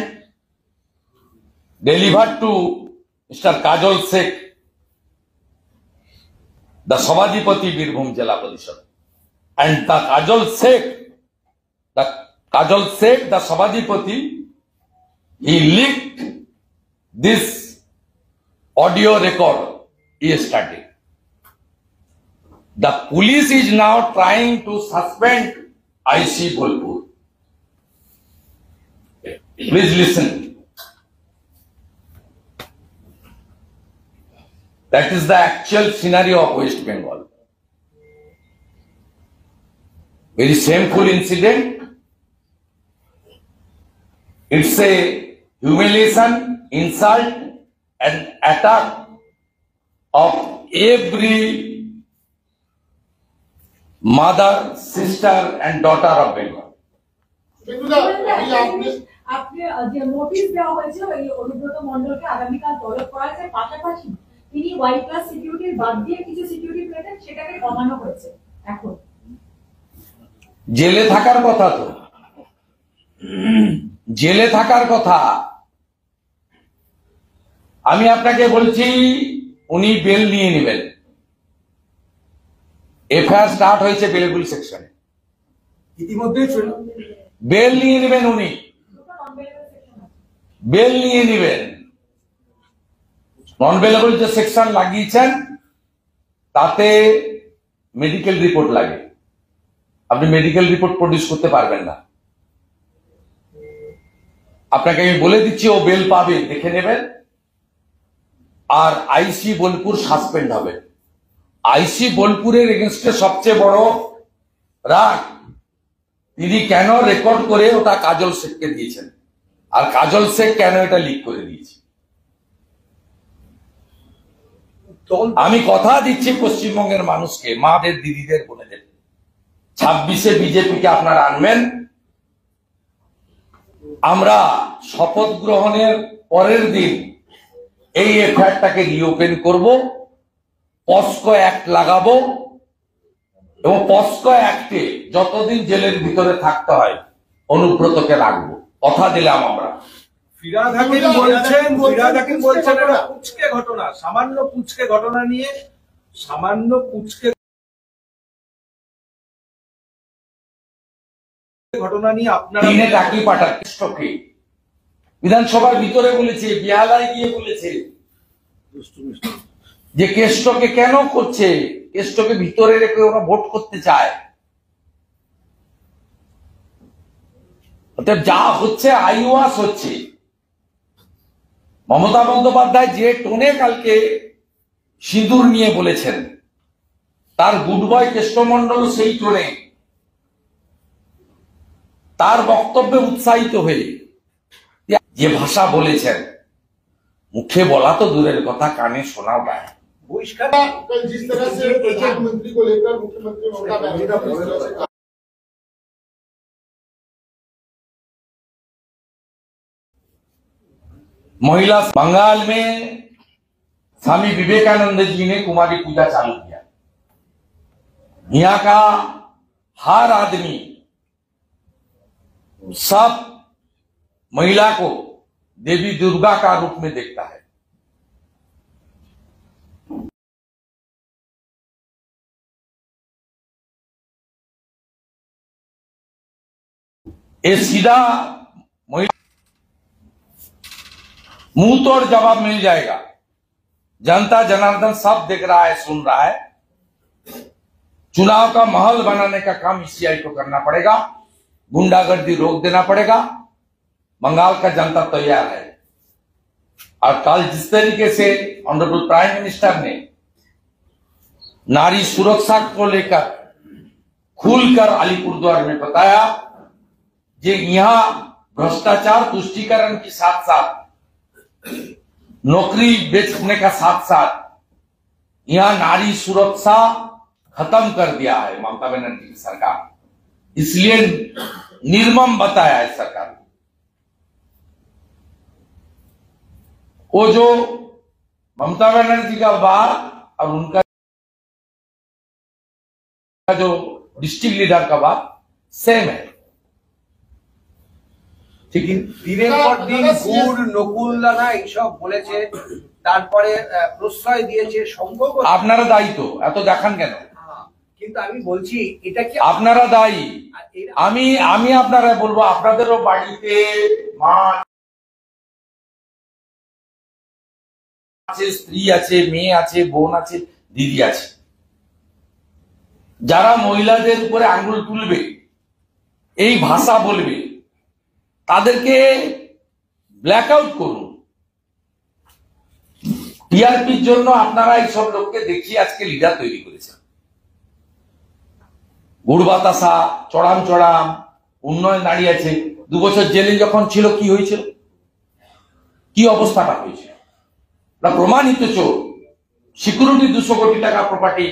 delivered to Mr. Kajol Sheikh, the Sabhajipati Birbhum Jila Parishad. And the Kajol Sheikh, the Sabhajipati, he leaked this audio record yesterday. The police is now trying to suspend IC Bolpur. Please listen. That is the actual scenario of West Bengal. Very shameful incident. It's a humiliation, insult, and attack of every mother, sister, and daughter of Bengal. আপনি যে নোটিশ দেওয়া হয়েছিল এই অনুব্রত মণ্ডলকে আগামীকাল তলব করা হয়েছে, পাশাপাশি তিনি Y+ সিকিউরিটির বাদ দিয়ে কিছু সিকিউরিটি পেতেন, সেটাকে কমানো হয়েছে। এখন জেলে থাকার কথা, তো জেলে থাকার কথা। আমি আপনাকে বলছি উনি বেল নিয়ে নেবেন। এফআইআর স্টার্ট হয়েছে বেলেবুল সেকশনে, ইতিমধ্যেই বেল নিয়ে নেবেন। উনি বেল নিয়ে নেবেন। নন বেলেবল যে সেকশন লাগিয়েছেন তাতে মেডিকেল রিপোর্ট লাগে। আপনি মেডিকেল রিপোর্ট প্রডিউস করতে পারবেন না। আপনাকে আমি বলে দিচ্ছি ও বেল পাবে, দেখে নেবেন। আর আইসি বোলপুর সাসপেন্ড হবে। আইসি বোলপুরের এগেনস্টে সবচেয়ে বড় রাগ, তিনি কেন রেকর্ড করে ওটা কাজল শেখকে দিয়েছেন, আর কাজল শেখ কেন এটা লিক করে দিয়েছে। আমি কথা দিচ্ছি পশ্চিমবঙ্গের মানুষকে, মাদের, দিদিদের, বোনেদের, 26-এ বিজেপিকে আপনারা আনবেন। আমরা শপথ গ্রহণের পরের দিন এই এফআইআরটাকে রিওপেন করব, পস্কো অ্যাক্ট লাগাবো এবং পস্কো অ্যাক্টে যতদিন জেলের ভিতরে থাকতে হয় অনুব্রতকে রাখবো। কথা দিলাম আমরা। ফিরহাদ হাকিম বলছেন এটা পুচকে ঘটনা, সামান্য পুচকে ঘটনা নিয়ে, সামান্য পুচকে ঘটনা নিয়ে আপনারা টাকি পাঠার কেষ্টকে বিধানসভার ভিতরে বলেছে, বিহালায় গিয়ে বলেছে যে কেষ্টকে কেন করছে, কেষ্টকে ভিতরে রেখে ওরা ভোট করতে চায়। অতএব যা হচ্ছে আইওয়াস হচ্ছে। মমতা বন্দ্যোপাধ্যায় যে টোনে কালকে সিঁদুর নিয়ে বলেছেন, তার গুড বয় কেষ্টমণ্ডল সেই টোনে তার বক্তব্যে উৎসাহিত হয়ে যে ভাষা বলেছেন, মুখে বলা তো দূরের কথা, কানে শোনাও যায়। বহিষ্কার कल जिस तरह से प्रधानमंत्री को लेकर मुख्यमंत्री ममता बनर्जी महिला बंगाल में स्वामी विवेकानंद जी ने कुमारी पूजा चालू किया। यहाँ का हर आदमी, सब महिला को देवी दुर्गा का रूप में देखता है। ये सीधा मुंह तोड़ जवाब मिल जाएगा। जनता जनार्दन सब देख रहा है, सुन रहा है। चुनाव का माहौल बनाने का काम ईसीआई को करना पड़ेगा, गुंडागर्दी रोक देना पड़ेगा। बंगाल का जनता तैयार है। और कल जिस तरीके से ऑनरेबल प्राइम मिनिस्टर ने नारी सुरक्षा को लेकर खुलकर अलीपुरद्वार में बताया कि यहाँ भ्रष्टाचार तुष्टीकरण के साथ साथ नौकरी बेचने का साथ साथ यहाँ नारी सुरक्षा खत्म कर दिया है ममता बनर्जी की सरकार। इसलिए निर्मम बताया है सरकार को। वो जो ममता बनर्जी का बात और उनका जो डिस्ट्रिक्ट लीडर का बात सेम है। ঠিক দিনের পর দিন গুড় নকুলদানা এইসব বলেছে, তারপরে প্রশ্রয় দিয়েছে সংঘ। আপনারা দায়ী তো, এত দেখান কেন? কিন্তু আমি বলছি এটা কি আপনারা দায়ী। আমি আপনারা বলবো, আপনাদেরও বাড়িতে মা আছে, স্ত্রী আছে, মেয়ে আছে, বোন আছে, দিদি আছে। যারা মহিলাদের উপরে আঙ্গুল তুলবে, এই ভাষা বলবে, তাদেরকে ব্ল্যাকআউট করুন। টিআরপির জন্য আপনারা এইসব লোককে দেখিয়ে আজকে লিডার তৈরি করেছেন। গুড় বাতাসা, চড়াম চড়াম, উন্নয়ন দাঁড়িয়েছে। 2 বছর জেলে যখন ছিল কি হয়েছিল, কি অবস্থাটা হয়েছিল? না প্রমাণিত চোর, সিকিউরিটি 200 কোটি টাকা প্রপার্টি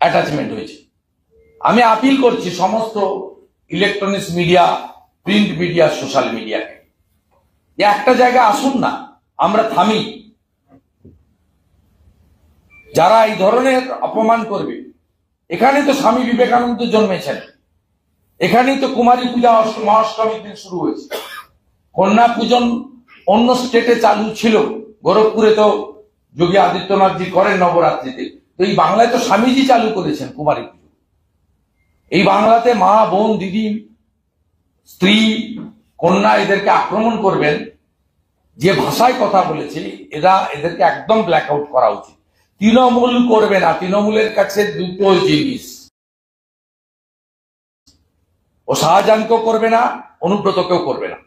অ্যাটাচমেন্ট হয়েছে। আমি আপিল করছি সমস্ত electronics media, print media, social মিডিয়াকে, একটা জায়গায় আসুন না, আমরা থামি। যারা এই ধরনের অপমান করবে, এখানে তো স্বামী বিবেকানন্দ জন্মেছেন, এখানেই তো কুমারী পূজা মহাষ্টমীর দিন শুরু হয়েছে। কন্যা পূজন অন্য স্টেটে চালু ছিল, গোরখপুরে তো যোগী আদিত্যনাথজি করেন নবরাত্রিতে। তো এই বাংলায় তো স্বামীজি চালু করেছেন কুমারী পুজো। এই বাংলাতে মা, বোন, দিদি, স্ত্রী, কন্যা এদেরকে আক্রমণ করবেন, যে ভাষায় কথা বলেছে, এদেরকে একদম ব্ল্যাকআউট করা উচিত। তৃণমূল করবে না, তৃণমূলের কাছে দুটো জিনিস, ও শাহজাহানকেও করবে না, অনুব্রতকেও করবে না।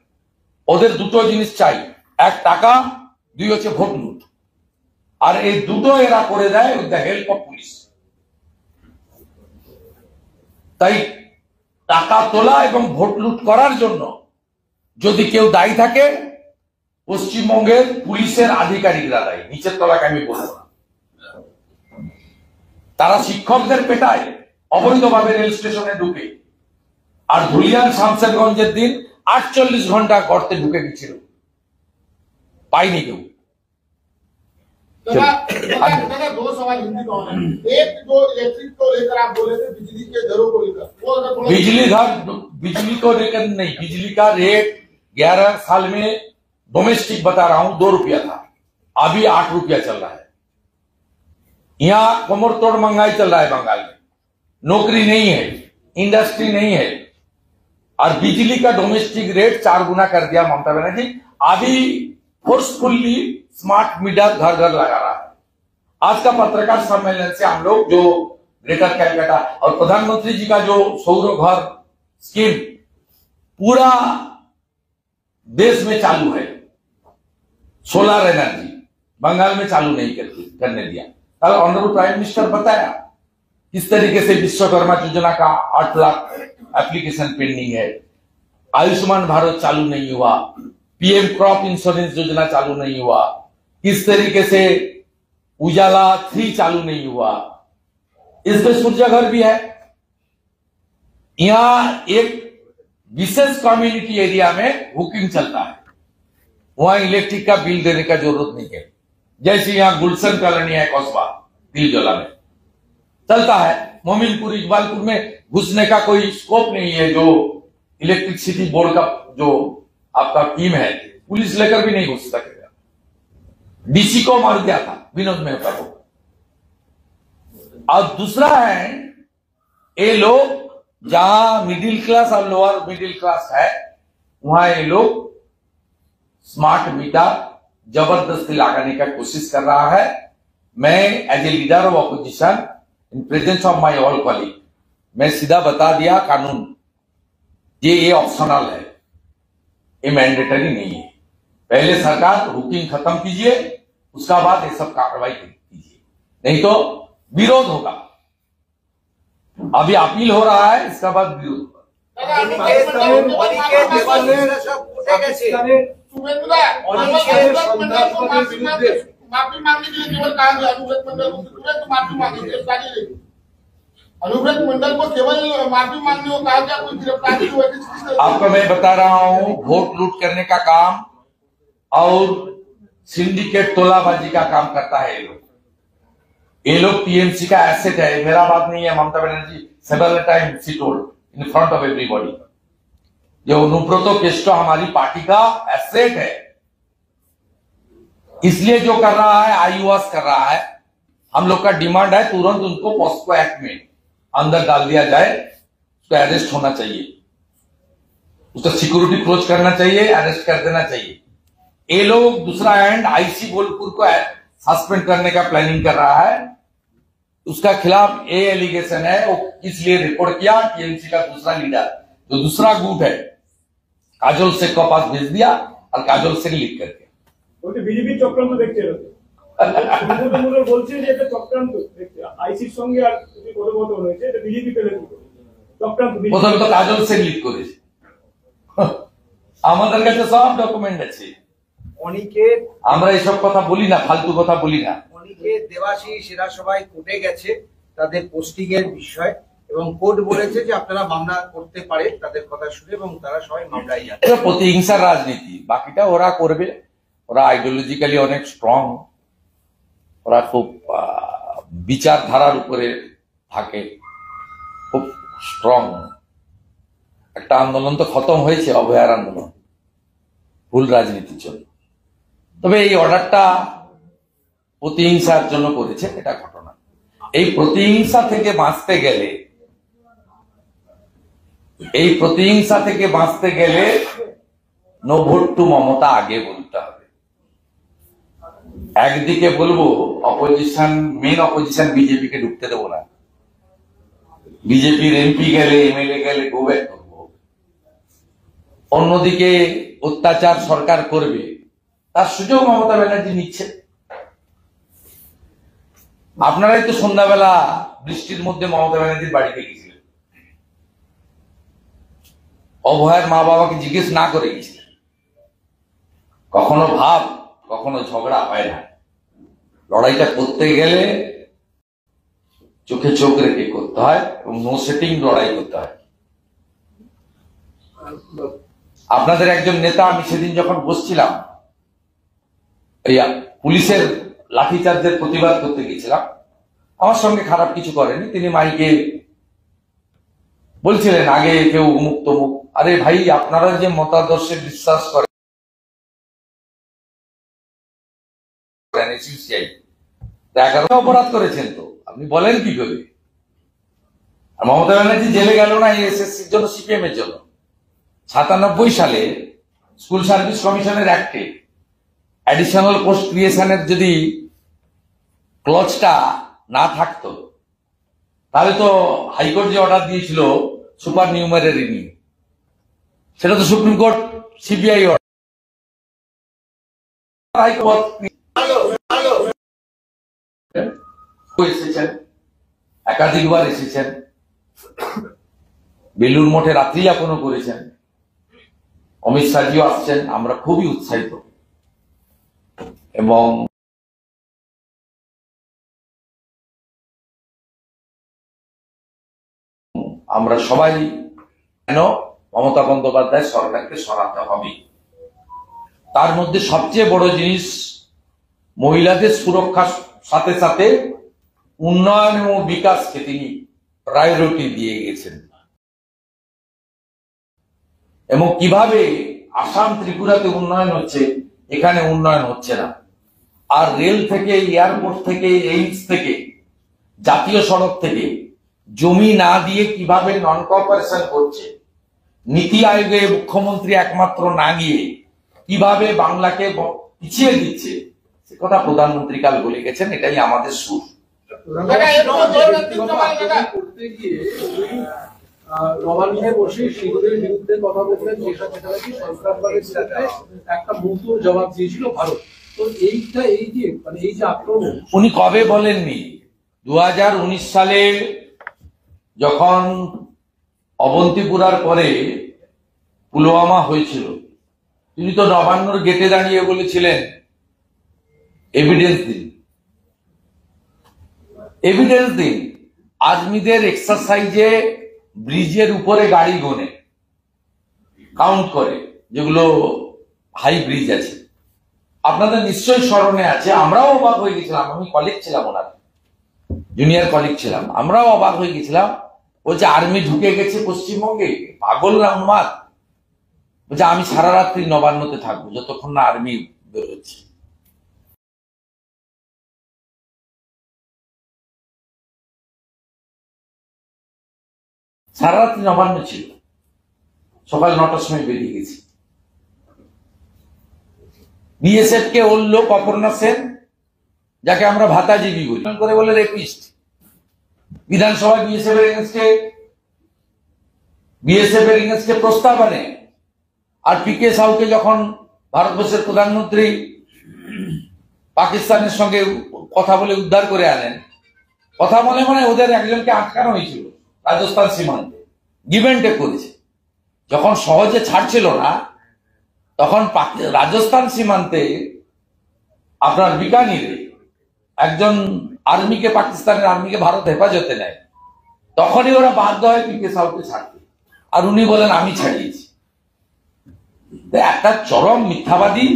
ওদের দুটো জিনিস চাই, 1 টাকা, 2 হচ্ছে ভোট লুট। আর এই দুটো এরা করে দেয় with the help of police. তাই টাকা তোলা এবং ভোট লুট করার জন্য যদি কেউ দায়ী থাকে, পশ্চিমবঙ্গের পুলিশের আধিকারিকরা দায়ী, নিচের তলাকে আমি বলবো না। তারা শিক্ষকদের পেটায়, অবৈধভাবে রেল স্টেশনে ঢুকে। আর ধুলিয়ান শামশেরগঞ্জের দিন 48 ঘন্টা গর্তে ঢুকে গেছিল, পাইনি কেউ। दादा 2 सवाल हिंदी में है। एक जो इलेक्ट्रिक को लेकर आप बोले थे, बिजली के दरों को लेकर, वो अगर थोड़ा बिजली को लेकर नहीं, बिजली का रेट 11 साल में डोमेस्टिक बता रहा हूं 2 रुपया था, अभी 8 रुपया चल रहा है। यहाँ कमर तोड़ महंगाई चल रहा है बंगाल में, नौकरी नहीं है, इंडस्ट्री नहीं है, और बिजली का डोमेस्टिक रेट 4 गुना कर दिया ममता बनर्जी। अभी फोर्सफुल्ली स्मार्ट मीटर घर घर लगा रहा है। आज का पत्रकार सम्मेलन से हम लोग जो ग्रेटर कैलकाटा और प्रधानमंत्री जी का जो सौर घर स्कीम पूरा देश में चालू है। सोलर एनर्जी बंगाल में चालू नहीं करने दिया। कल ऑनरेबल प्राइम मिनिस्टर बताया किस तरीके से विश्वकर्मा योजना का 8 लाख एप्लीकेशन पेंडिंग है, आयुष्मान भारत चालू नहीं हुआ, पीएम क्रॉप इंश्योरेंस योजना चालू नहीं हुआ, किस तरीके से उजाला 3 चालू नहीं हुआ। इसमें सूर्य घर भी है। यहां एक विशेष कम्युनिटी एरिया में हुकिंग चलता है, वहां इलेक्ट्रिक का बिल देने का जरूरत नहीं है। जैसे यहां गुलशन कॉलोनी है कस्बा दिलजोला में चलता है, मोमिनपुर इकबालपुर में घुसने का कोई स्कोप नहीं है। जो इलेक्ट्रिसिटी बोर्ड का जो आपका टीम है, पुलिस लेकर भी नहीं घुस सकेगा। डीसी को मार दिया था विनोद मेहता को। और दूसरा है, ये लोग जहां मिडिल क्लास और लोअर मिडिल क्लास है, वहां ये लोग स्मार्ट मीटर जबरदस्ती लगाने का कोशिश कर रहा है। मैं as a leader of opposition in presence of my all colleague, मैं सीधा बता दिया कानून ये ऑप्शनल है, ये मैंडेटरी नहीं है। पहले सरकार हुकिंग खत्म कीजिए, उसका बाद ये सब कार्रवाई कीजिए, नहीं तो विरोध होगा। अभी अपील हो रहा है, इसका बाद विरोध होगा। माफी मांगने के लिए केवल कहा गया अनुव्रत मंडल को तुरंत माफी मांगी, गिरफ्तारी नहीं। अनुव्रत मंडल को केवल माफी मांगने को कहा गया, कोई गिरफ्तारी हुई। आपको मैं बता रहा हूं, वोट लूट करने का काम और सिंडिकेट तोलाबाजी का काम करता है ये लोग टीएमसी का एसेट है। मेरा बात नहीं है, Mamata Banerjee several time she told in front of everybody, जो अनुब्रतो केष्टो हमारी पार्टी का एसेट है। इसलिए जो कर रहा है आईवास कर रहा है। हम लोग का डिमांड है तुरंत उनको पॉस्को एक्ट में अंदर डाल दिया जाए, उसको अरेस्ट होना चाहिए, उसका सिक्योरिटी क्लोज करना चाहिए, अरेस्ट कर देना चाहिए। ये लोग दूसरा एंड आईसी बोलपुर को सस्पेंड करने का प्लानिंग कर रहा है, उसका खिलाफ ये एलिगेशन है। वो इसलिए रिपोर्ट किया टीएमसी का दूसरा लीडर जो दूसरा गुट है काजल शेख को पास भेज दिया और काजल शेख लिख करके বিজেপি চক্রান্ত দেখছে বলছে যে এটা চক্রান্ত দেখছে আইসির সঙ্গে আর কথোপকথন হয়েছে, এটা বিজেপি পেলে কি করে চক্রান্ত। প্রথমে তো কাজল শেখ লিড করেছে, আমাদের কাছে সব ডকুমেন্ট আছে। অনেকে আমরা এসব কথা বলি না, ফালতু কথা বলি না। অনেকে দেবাশিস এরা সবাই কোর্টে গেছে তাদের পোস্টিং এর বিষয়, এবং কোর্ট বলেছে যে আপনারা মামলা করতে পারে তাদের কথা শুনে, এবং তারা সবাই মামলায় যাচ্ছে। এটা প্রতিহিংসার রাজনীতি, বাকিটা ওরা করবে। ওরা আইডিওলজিক্যালি অনেক স্ট্রং, ওরা খুব বিচারধারার উপরে থাকে, খুব স্ট্রং। একটা আন্দোলন তো খতম হয়েছে, অভয়ার আন্দোলন, ভুল রাজনীতির জন্য। তবে এই অর্ডারটা প্রতিহিংসার জন্য করেছে, এটা ঘটনা। এই প্রতিহিংসা থেকে বাঁচতে গেলে নো ভোট টু মমতা আগে বলতে হবে। একদিকে বলবো অপোজিশন, মেন অপোজিশন বিজেপি কে ঢুকতে দেবো না, বিজেপির এমপি গেলে এমএলএ গেলে গো ব্যাক করবো। অন্যদিকে অত্যাচার সরকার করবে তার সুযোগ মমতা ব্যানার্জি নিচ্ছে। আপনারাই তো সন্ধ্যাবেলা বৃষ্টির মধ্যে মমতা ব্যানার্জির বাড়িতে গেছিলেন, অভয়ের মা বাবাকে জিজ্ঞেস না করে গেছিলেন। কখনো ভাব, কখনো ঝগড়া হয় না। লড়াইটা করতে গেলে চোখে চোখ রেখে করতে হয় এবং নো সেটিং লড়াই করতে হয়। আপনাদের একজন নেতা, আমি সেদিন যখন বসছিলাম এই পুলিশের লাঠিচার্জের প্রতিবাদ করতে গেছিলাম, আমার সঙ্গে খারাপ কিছু করেনি। তিনি মাইকে বলছিলেন আগে কেউ অমুক তমুক। আরে ভাই, আপনারা যে মতাদর্শে বিশ্বাস করেন, অপরাধ করেছেন তো আপনি বলেন কি করে? আর মমতা ব্যানার্জি জেলে গেল না এসএসসির জন্য, সিপিএম এর জন্য। 97 সালে স্কুল সার্ভিস কমিশনের অ্যাক্টে অ্যাডিশনাল পোস্ট ক্রিয়েশনের যদি ক্লজটা না থাকতো, তাহলে তো হাইকোর্ট যে অর্ডার দিয়েছিল সুপার নিউমারি নিয়ে, সেটা তো সুপ্রিম কোর্ট সিবিআই এসেছেন, একাধিকবার এসেছেন, বেলুর মঠে রাত্রি যাপনও করেছেন, অমিত শাহজিও আসছেন। আমরা খুবই উৎসাহিত এবং আমরা সবাই কেন মমতা বন্দ্যোপাধ্যায় সরকারকে সরাতে হবে। তার মধ্যে সবচেয়ে বড় জিনিস মহিলাদের সুরক্ষার সাথে সাথে উন্নয়ন এবং বিকাশকে তিনি প্রায়োরিটি দিয়ে গেছেন এবং কিভাবে আসাম ত্রিপুরাতে উন্নয়ন হচ্ছে, এখানে উন্নয়ন হচ্ছে না। আর রেল থেকে, এয়ারপোর্ট থেকে, এইমস থেকে, জাতীয় সড়ক থেকে জমি না দিয়ে কিভাবে নন কোঅপারেশন করছে, নীতি আয়োগে মুখ্যমন্ত্রী একমাত্র না গিয়ে কিভাবে বাংলাকে পিছিয়ে দিচ্ছে, সে কথা প্রধানমন্ত্রী কাল বলে গেছেন। এটাই আমাদের সুর। করতে গিয়ে নবান্নে বসে সেগুলোর বিরুদ্ধে কথা বললেন, যেটা নাকি সন্ত্রাসবাদের সাথে একটা মুক্তোর জবাব দিয়েছিল ভারত। তো এইটা এই যে আক্রমণ উনি কবে বলেননি? 2019 সালে যখন অবন্তিপুরার পরে পুলওয়ামা হয়েছিল, তিনি তো নবান্নর গেটে দাঁড়িয়ে বলেছিলেন এভিডেন্স দিন, এভিডেন্স দিন। আর্মিদের এক্সারসাইজে ব্রিজের উপরে গাড়ি গোনে, কাউন্ট করে, যেগুলো হাই ব্রিজ আছে। আপনাদের নিশ্চয়ই স্মরণে আছে, আমরাও অবাক হয়ে গেছিলাম। আমি কলিগ ছিলাম, ওনার জুনিয়র কলিগ ছিলাম। আমরাও অবাক হয়ে গেছিলাম। বলছে আর্মি ঢুকে গেছে পশ্চিমবঙ্গে, পাগল না উন্মাদ। বলছে আমি সারা রাত্রি নবান্নতে থাকবো যতক্ষণ না আর্মি বেরোচ্ছে। সারা রাত্রি নবান্ন ছিল, সকাল 9টার সময় বেরিয়ে গেছি। বিএসএফ কে ওর লোক অপর্ণা সেন, যাকে আমরা ভাতাজীবী বলি, করে বলে রেপিস্ট, বিধানসভায় বিএসএফ এর এগেনস্টে প্রস্তাব আনে। আর পিকে সাউকে যখন ভারতবর্ষের প্রধানমন্ত্রী পাকিস্তানের সঙ্গে কথা বলে উদ্ধার করে আনেন, কথা বলে মানে ওদের একজনকে আটকানো হয়েছিল রাজস্থান সীমান্তে, গিভ এন্ড টেক করেছে। যখন সহজে ছাড়ছিল না, তখন রাজস্থান সীমান্তে আপনার বিকানিরে একজন আর্মিকে, পাকিস্তানের আর্মিকে ভারত হেফাজতে নেয়, তখনই ওরা বাধ্য হয় পিকে সাউকে ছাড়তে। আর উনি বলেন আমি ছাড়িয়েছি। একটা চরম মিথ্যাবাদী,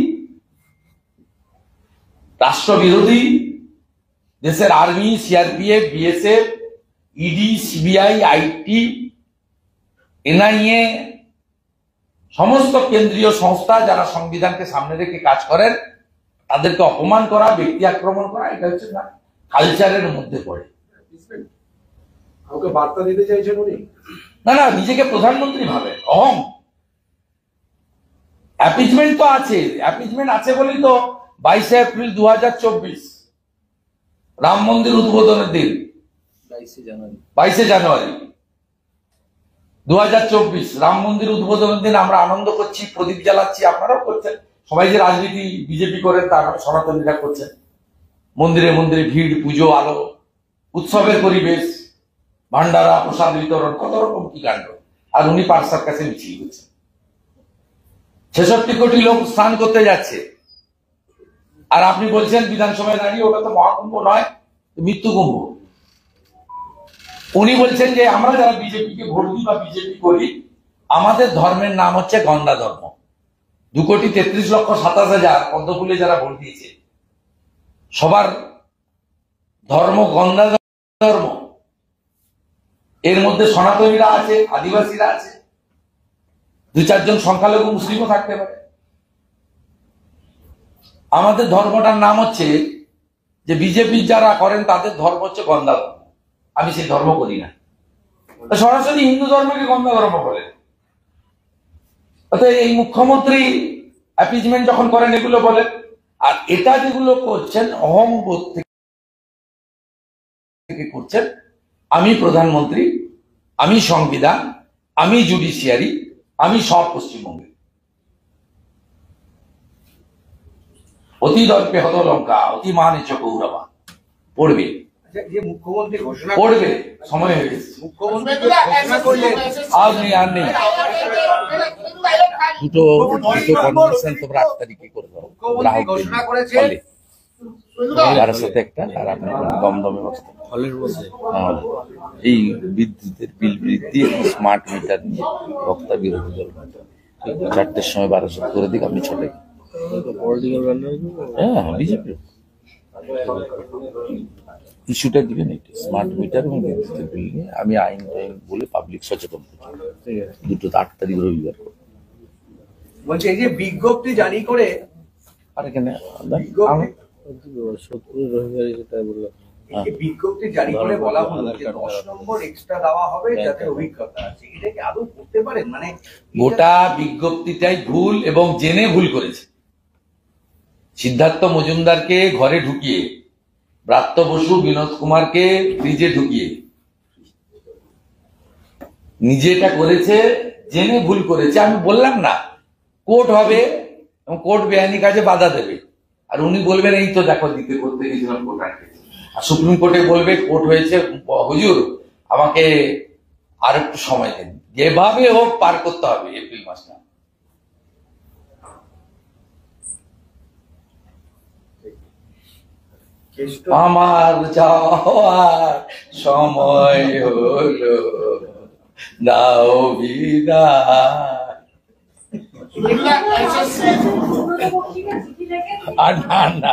রাষ্ট্রবিরোধী, দেশের army, CRPF, BSF, ED, CBI, IT, NIA, সমস্ত কেন্দ্রীয় সংস্থা যারা সংবিধানকে সামনে রেখে কাজ করেন, তাদেরকে অপমান করা, ব্যক্তি আক্রমণ করা, এটা হচ্ছে না কালচারের মধ্যে পড়ে। কাউকে বার্তা দিতে চাইছেন উনি? না না, নিজেকে প্রধানমন্ত্রী ভাবেন, অহং। অ্যাপিজমেন্ট তো আছে, অ্যাপিজমেন্ট আছে বলেই তো 22 এপ্রিল 2024 রাম মন্দির উদ্বোধনের দিন, 22 জানুয়ারি 2024 রাম মন্দির উদ্বোধনের দিন আমরা আনন্দ করছি, প্রদীপ জ্বালাচ্ছি, আপনারাও করছেন। সবাই যে রাজনীতি বিজেপি করেন তার সনাতনীরা করছেন। মন্দিরে মন্দিরে ভিড়, পুজো, আলো, উৎসবের পরিবেশ, ভান্ডারা, প্রসাদ বিতরণ, কত রকম কি কাণ্ড। আর উনি পার্সার কাছে মিছিল করছেন। 66 কোটি লোক স্নান করতে যাচ্ছে, আর আপনি বলছেন বিধানসভায় দাঁড়িয়ে ওটা তো মহাকুম্ভ নয়, মৃত্যু কুম্ভ। উনি বলছেন যে আমরা যারা বিজেপিকে ভোট দিই বা বিজেপি করি, আমাদের ধর্মের নাম হচ্ছে গন্ধা ধর্ম। 2,33,27,000 পদ্মফুলে যারা ভোট দিয়েছে, সবার ধর্ম গন্ধা ধর্ম। এর মধ্যে সনাতনীরা আছে, আদিবাসীরা আছে, 2-4 জন সংখ্যালঘু মুসলিমও থাকতে পারে। আমাদের ধর্মটার নাম হচ্ছে, যে বিজেপি যারা করেন তাদের ধর্ম হচ্ছে গন্ধা ধর্ম। আমি সেই ধর্ম করি না। সরাসরি হিন্দু ধর্মকে গন্ধা ধর্ম বলে। অর্থাৎ এই মুখ্যমন্ত্রী অ্যাপিজমেন্ট যখন করেন এগুলো বলেন, আর এটা যেগুলো করছেন অহংবোধ থেকে করছেন। আমি প্রধানমন্ত্রী, আমি সংবিধান, আমি জুডিশিয়ারি, আমি সব পশ্চিমবঙ্গে অতি দর্পে হত লঙ্কা অতি মানে চকৌরবা পড়বে যে মুখ্যমন্ত্রী ঘোষণা পড়বে সময় হয়ে গেছে মুখ্যমন্ত্রী ঘোষণা করলেন আর নেই দুটো কনভেনশন তোমরা 8 তারিখে করে দাও মুখ্যমন্ত্রী ঘোষণা করেছে তার সাথে একটা আর আপনার দমদমে বসতে হলের মধ্যে এই বিদ্যুতের বিল বৃদ্ধি এবং স্মার্ট মিটার নিয়ে বক্তা বিরোধী দল 4টের সময় 1200 করে দিক আপনি 6টায় হ্যাঁ বিজেপি ইস্যুটা দিবেন একটু স্মার্ট মিটার এবং বিদ্যুতের বিল নিয়ে আমি আইন বলে পাবলিক সচেতন দুটো 8 তারিখ রবিবার বলছে এই যে বিজ্ঞপ্তি জারি করে আর এখানে বিজ্ঞপ্তি জারি করে বলা হলো যে 10 নম্বর এক্সট্রা দেওয়া হবে যাতে অভিজ্ঞতা আছে, এটা কি আদৌ করতে পারেন? মানে গোটা বিজ্ঞপ্তিটাই ভুল এবং জেনে ভুল করেছে। সিদ্ধার্থ মজুমদারকে ঘরে ঢুকিয়ে, ব্রাত্য বসু বিনোদ কুমারকে ফ্রিজে ঢুকিয়ে নিজে এটা করেছে, জেনে ভুল করেছে। আমি বললাম না কোর্ট হবে এবং কোর্ট বেআইনি কাজে বাধা দেবে, আর উনি বলবেন এই তো দেখো দিতে করতে গেছিলাম কোর্ট আটকে, আর সুপ্রিম কোর্টে বলবে কোর্ট হয়েছে হুজুর আমাকে আর একটু সময় দেন, যেভাবে হোক পার করতে হবে এপ্রিল মাসটা। আমার যাওয়ার সময় হলো, দাও বিদায়। চিঠি লিখে আর না